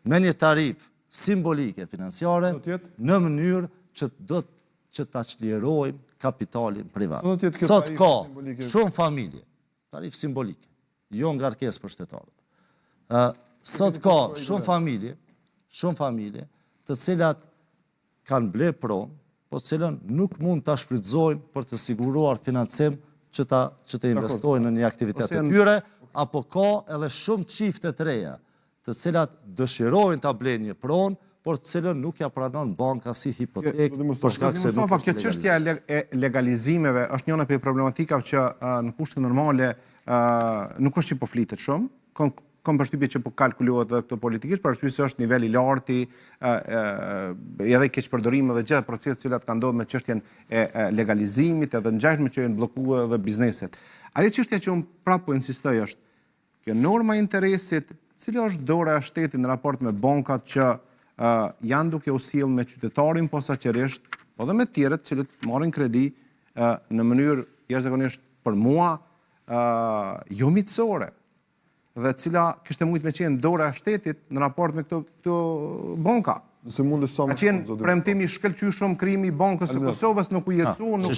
me një tarif simbolike financiare në mënyrë që do që ta çlirojmë kapitalin privat. Sot ka shumë familje, tarif simbolike, jo ngarkesë për shtetarët. Sot ka shumë familje të cilat kanë ble pronë, po të cilën nuk mund ta shfrytëzojnë për të siguruar financim që të investojnë në një aktivitet të tyre, apo ka edhe shumë çifte të reja, të cilat dëshirojnë ta blejnë një pronë, por të cilën nuk ja pranon banka si hipotekë, për shkak se nuk është kjo çështja e legalizimeve është njëra prej problematikave që në kushte normale nuk është që po flitet shumë. Kam përshtypje që po kalkulohet edhe këto politikisht, për arsye se është niveli i lartë, edhe keqpërdorim dhe gjithë proceset që kanë ndodhur me çështjen e legalizimit, edhe ngjashme që janë bllokuar edhe bizneset. Ajo çështja që unë prapë po insistoj është kjo norma e interesit, cila është dora e shtetit në raport me bankat që janë duke u sjellë me qytetarin posaçërisht, po dhe me tjerët që marrin kredi në mënyrë jashtëzakonisht për mua jo miqësore, dhe cila kishte mujt me qenë dora e shtetit në raport me këto banka. Ka qenë premtimi shkëlqyeshëm krimi i Bankës së Kosovës, nuk u jetësu, nuk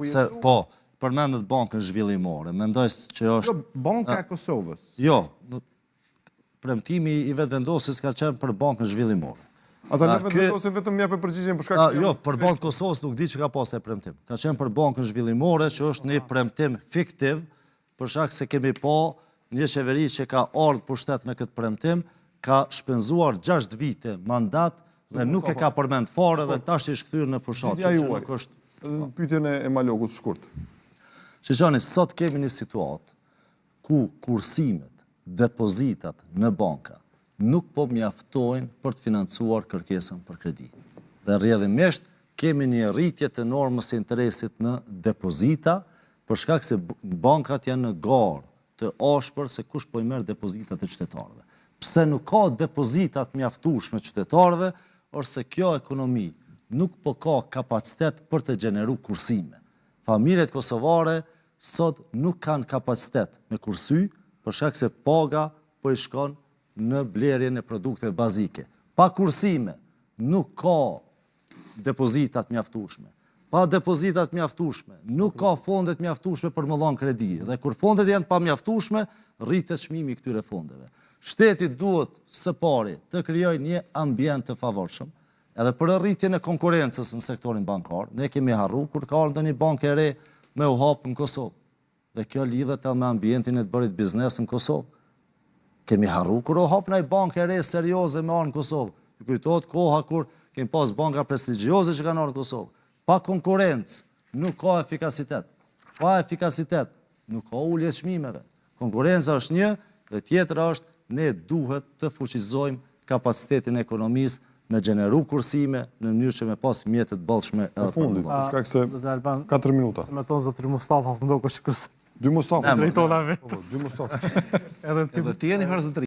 u jetësu. Po, përmendet bankën zhvillimore, mendoj që është... Jo, Banka e Kosovës. Jo, premtimi i vetëvendosis ka qenë për bankën zhvillimore. Ata në vetëvendosin vetëm japë përgjigjen për shkak se... Jo, për bankën Kosovës nuk di që ka pas e premtim. Ka qenë për bankën zhvillimore, që është një premtim fiktiv, për shkak se kemi pa një qeveri që ka ardhur pushtet me këtë premtim, ka shpenzuar 6 vite mandat dhe nuk e ka përmend fare dhe tash është kthyer në fushat. Pyetjen e Malogut shkurt. Shqiptani, sot kemi një situatë ku kursimet, depozitat në banka nuk po mjaftojnë për të financuar kërkesën për kredi. Dhe rrjedhimisht kemi një rritje të normës së interesit në depozita, për shkak se bankat janë në garë të ashpër se kush po i merr depozitat e qytetarëve. Pse nuk ka depozitat mjaftueshme qytetarëve, ose kjo ekonomi nuk po ka kapacitet për të gjeneruar kursime. Familjet kosovare sot nuk kanë kapacitet me kursy, për shkak se paga po i shkon në blerjen e produkteve bazike. Pa kursime nuk ka depozitat mjaftueshme. Pa depozitat mjaftueshme, nuk ka fondet mjaftueshme për më dhënë kredi. Dhe kur fondet janë pa mjaftueshme, rritet çmimi i këtyre fondeve. Shteti duhet së pari të krijojë një ambient të favorshëm, edhe për rritjen e konkurrencës në sektorin bankar. Ne kemi harruar kur ka ndonjë bankë e re me u hap në Kosovë. Dhe kjo lidhet edhe me ambientin e të bërit biznes në Kosovë. Kemi harruar kur u hap ndonjë bankë e re serioze me ardhur në Kosovë. Ju kujtohet koha kur kemi pas banka prestigjioze që kanë ardhur në Kosovë. Pa konkurrencë nuk ka efikasitet. Pa efikasitet nuk ka ulje çmimeve. Konkurrenca është një dhe tjetra është ne duhet të fuqizojmë kapacitetin e ekonomisë me gjeneru kursime në mënyrë që me pas mjetet bollshme edhe fundit, për shkak se 4 minuta. Se me tonë zotëri Mustafa, më do kështë kërse. Dy Mustafa. Drejtona vetë. Dy Mustafa. Edhe ti jeni herë zotëri.